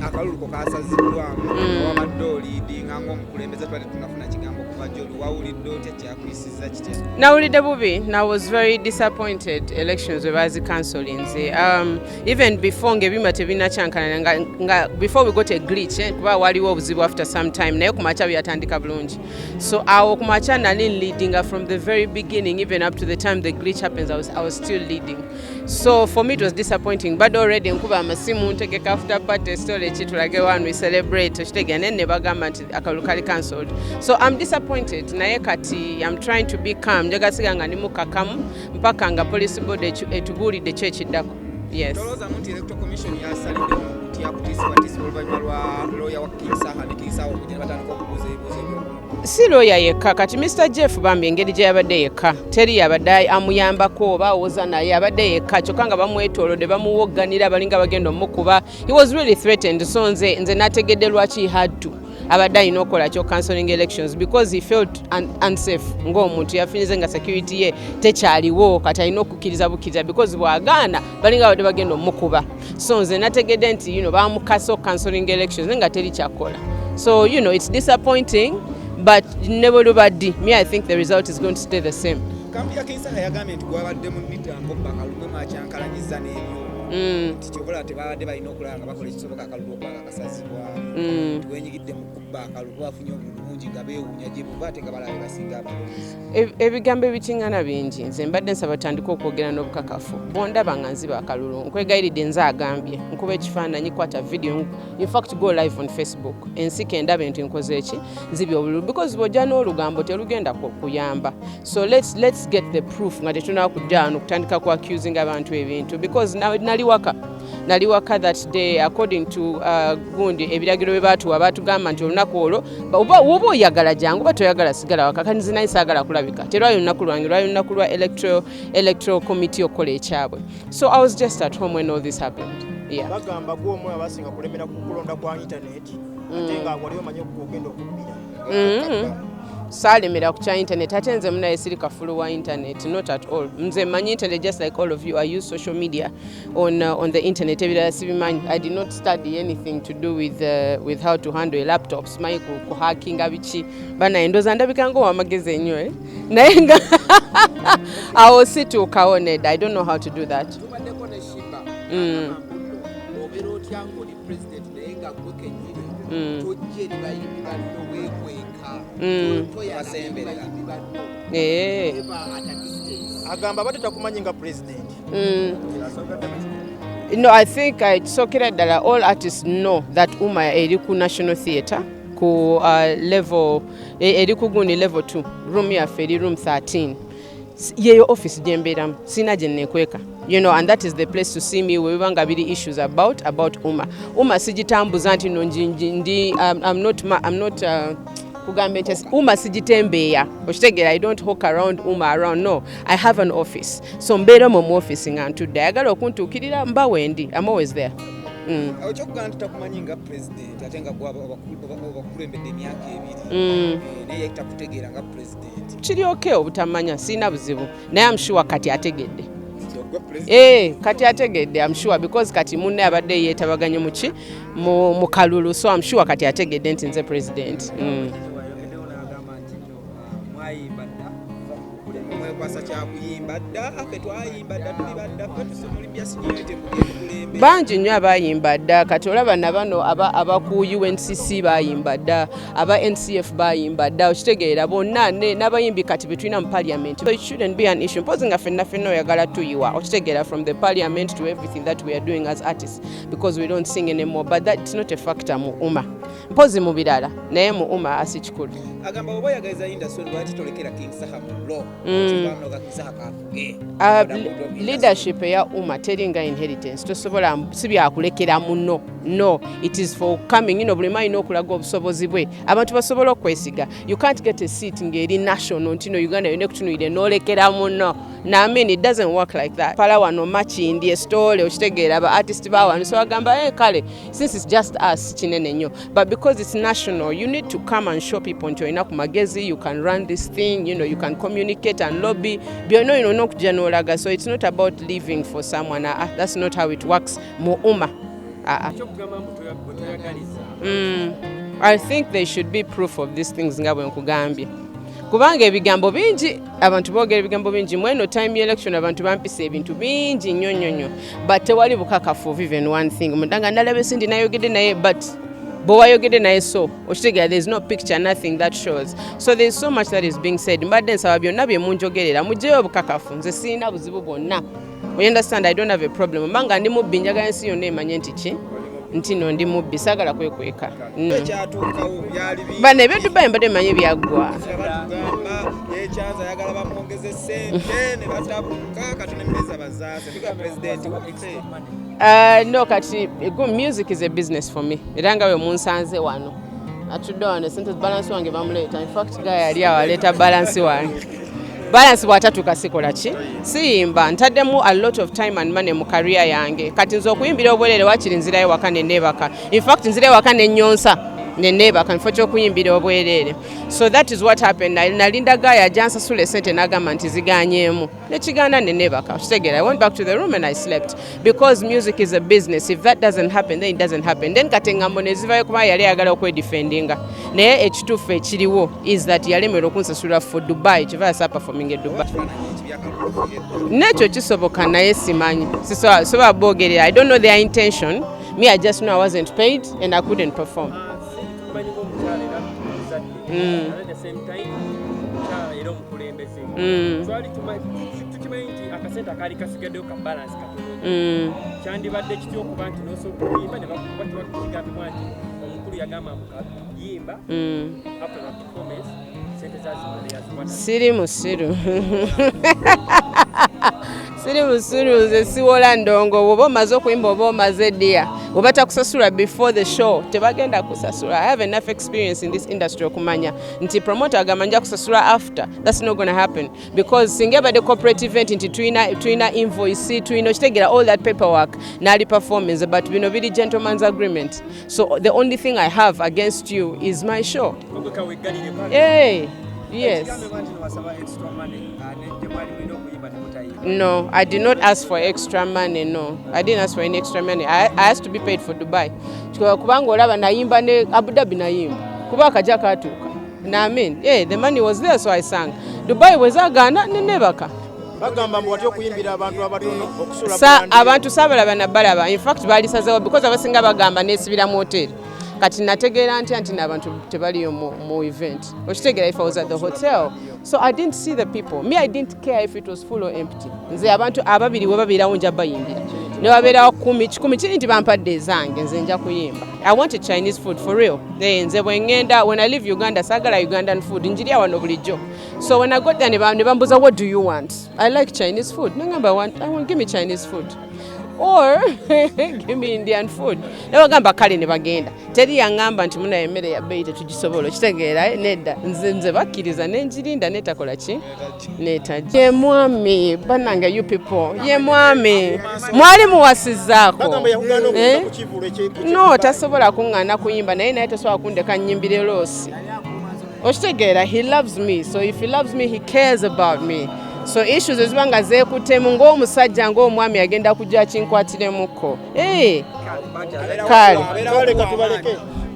akalulu kokasazibwamu wabadde leadinga ng'omukulembeze twali tunafuna kigambo kuva gy'oli wawulidde otya kyakwisiza kitya? Nawulidde bubi, and I was very disappointed elections we bazi cancelling. Even before ngebima tebinakyankana before we got a glitch kuba waliwo obuzibu after some time naye kumacha byatandika bulungi. So awo kumacha nali leading from the very beginning, even up to the time the glitch happens I was still leading. So for me it was disappointing, but already nkuba amasimu ntegeka after party story chitulage one we celebrate chitegya nene bagamba nti Akalulu kali cancelled. So I'm disappointed naye kati I'm trying to be calm njagasiga nga nimukakamu mpaka nga police board etubulidde kyekiddako. Yes. Toloza munti electoral commission yasalidde kuti yakutisi oluvanyuma lwa lawyer wa King Saha ne King Saha okujja batandika okubuuza ebibuuzo ebyo. Si lawyer yekka kati Mr. Jeff bambi engeri gye yabadde yekka teri yabadde amuyambako oba awoza naye yabadde yekka kyokka nga bamwetoolodde bamuwogganira balinga bagenda omukuba. He was really threatened, so nze nategedde lwaki he had to abadde alina okukola kyo cancelling elections because he felt unsafe ng'omuntu yafinyize nga security ye tekyaliwo kati alina okukkiriza bukkiriza because bw'agaana balinga badde bagenda omukuba. So nze nategedde nti bamukasa cancelling elections nga teri kyakola. So it's disappointing, but never lubaddi. Me, I think the result is going to stay the same. Kambi ya King Saha yagambye nti gwabadde mu mitango Akalulu mwakyankalanyiza n'ebyo nti kyokola tebabadde balina okulaba nga bakola ekisoboka Akalulu okwaga akasazibwa wennyigidde mu kubba Akalulu afunye obululu bungi nga beewuunya gye buva ate nga balabe basinga abalonzi. Ebigambo ebitingana bingi nze mbadde nsaba batandika okwogera n'obukakafu bondaba nga nziba Akalulu nkwegayiridde nze agambye nkuba ekifaananyi kwata video in fact go live on Facebook ensika endabe nti nkoze eki nzibya obululu because bw'ojja n'olugambo terugenda kuyamba. So let's get the proof nga tetunaba kujja wano kutandika ku accusing abantu ebintu because nali waka that day according to gundi ebiragiro bye baatuwa baatugamba nti olunaku olwo oba oyagala jangu oba toyagala sigala waka kati nze naye saagala kulabika terwali olunaku lwange lwali olunaku lwa electoral committee okukola ekyabwe. So I was just at home when all this happened. Yeah. Bagamba gwomu abasinga kulemera ku kulonda kwa internet ate nga waliwo manyi okugenda okubbira. Salemera ku kya internet ate nze munaye siri kafulu wa internet, not at all. Nze manyi internet just like all of you. I use social media on the internet ebirala sibimanyi. I did not study anything to do with how to handle laptops manyi ku hacking abiki bana endoza ndabika ngo wamageze ennyo naye nga awo situukawo nedda. I don't know how to do that. Agamba batata kumanyi nga president. No, I think sokera ddala all artists know that eri ku National Theatre ku level eri ku gundi level 2 room yaffe eri room 13 yeyo office gyembeeramu sina gye nekweka. And that is the place to see me webanga biri issues about sigitambuza nti no ndi I'm not kugambe nti sigitembeeya okitegeera. I don't hawk around around. No, I have an office, so mbeera mu office nga ntudde ayagala okuntuukirira mba wendi. I'm always there. Okyokugamba tutakumanyi nga president ate nga bakulembedde emyaka ebiri naye takutegeera nga president. Kiri okay obutamanya sina buzibu naye I'm sure kati ategedde. Kati ategedde I'm sure because kati munne abadde yeetabaganye mu Kalulu, so I'm sure kati ategedde nti nze president. Bangi nnyo abayimba dda kati olaba na bano abaku UNCC bayimba dda aba NCF bayimba dda okitegeera bonna n'abayimbi kati betwina mu parliament. So it shouldn't be an issue. Mpozi nga ffenna oyagala tuyiwa okitegeera from the parliament to everything that we are doing as artists because we don't sing anymore, but that's not a factor mu umma. Mpozi mu birala naye mu umma asi kikulu. Agamba oba yagaliza industry lwaki tolekera King Saha mu law. Leadership ya umma teringa inheritance tosobola sibyakulekera muno. No, it is for coming, buli manyi n'okulaga obusobozi bwe abantu basobola okwesiga. You can't get a seat ngeri national ntino Uganda yone kutunulire n'olekera muno. Now, I mean, it doesn't work like that. Pala wano machi ndi story okitegeera aba artist bawa so agamba kale since it's just us kinene nnyo, but because it's national you need to come and show people nti olina ku magezi, you can run this thing, you can communicate and lobby byonna n'okujja n'olaga. So it's not about living for someone. That's not how it works mu umma. I think there should be proof of these things nga bwe nkugambye. Kubanga ebigambo bingi abantu boogera ebigambo bingi mweno time election abantu bampisa ebintu bingi nnyo but tewali bukakafu of even one thing mudanga ndalaba sindi nayogedde naye but bw'ayogedde naye so okitegeera there is no picture nothing that shows so there is so much that is being said mbadde nsaba byonna bye munjogerera mugyeyo obukakafu nze sirina buzibu bwonna you understand I don't have a problem mbanga ndi mubbi njagala ensi yonna emanye nti ki nti no ndi mubbi saagala kwekweka bano ebyedubayi mbadde manye byaggwa no kati music is a business for me era nga we munsanze wano atudde wano sente balance wange bamuleeta in fact guy yali awo aleeta balance wange balance bw'atatuuka sikola ki siyimba ntaddemu a lot of time and money mu career yange kati nze okuyimbira obwerere wakiri nzirayo waka nenneebaka in fact nzirayo waka nennyonsa nenneebaka nfo ky'okuyimbira obwerere so that is what happened nalinda gaya ajansasula esente n'agamba nti ziganyeemu nekiganda nenneebaka kitegeera I went back to the room and I slept because music is a business if that doesn't happen then it doesn't happen then kati engambo ne zivayo kuba yali ayagala okwedefendinga naye ekituufu ekiriwo is that yalemerwa okunsasula for Dubai kiva yasa performing e Dubai nekyo kisoboka naye simanyi sisobola boogerera I don't know their intention me I just know I wasn't paid and I couldn't perform at the same time era omukulembeze twali tukimanyi nti akasente akaali kasigaddeyo ka balance katono kyandibadde kityo okuba nti n'osooka okuyimba ne bakigambibwa nti omukulu yagamba mukayimba after the performance sente zazimaleyazibwa siri musiru siri musiru nze siwola ndongo bw'oba omaze okuyimba oba omaze eddiya oba takusasula before the show tebagenda kusasula I have enough experience in this industry okumanya nti promoter agamba nja kusasula after that's not going to happen because singa badde corporate event nti tuyina invoice tuyina okitegeera all that paperwork naali performance but bino biri gentleman's agreement so the only thing I have against you is my show hey yes no I did not ask for extra money no I didn't ask for any extra money I asked to be paid for Dubai kubanga olaba nayimba ne Abu Dhabi nayimba kuba akajja katuuka na mean yeah the money was there so I sang Dubai wezagaana nenneebaka bagamba mbu watyo okuyimbira abantu abatono okusula sa abantu sabalaba na balaba in fact balisazewo because abasinga bagamba nesibira mu hotel kati nategeera nti n'abantu tebaliyo mu event okitegeera if I was at the hotel so I didn't see the people me I didn't care if it was full or empty nze abantu ababiri we babeerawo nja bayimbira ne babeerawo 10 kiri nti bampadde ezange nze nja kuyimba I wanted Chinese food for real nze bwe ngenda when I leave Uganda saagala Ugandan food njirya wano bulijjo so when I got there ne bambuza what do you want I like Chinese food nengamba I want give me Chinese food or give me Indian food nebagamba kale ne bagenda teri yangamba nti muna emmere ya beite tugisobola kitegeera nedda nze bakkiriza nenjirinda netakola ki netaje ye mwami bananga you people ye mwami mwali muwasizaako no tasobola kuŋŋaana kuyimba naye tasobola kundeka nyimbire loosi okitegeera he loves me so if he loves me he cares about me so issues ezibanga zeekutemu ng'omusajja ng'omwami agenda kujja kinkwatiremukko kale katubaleke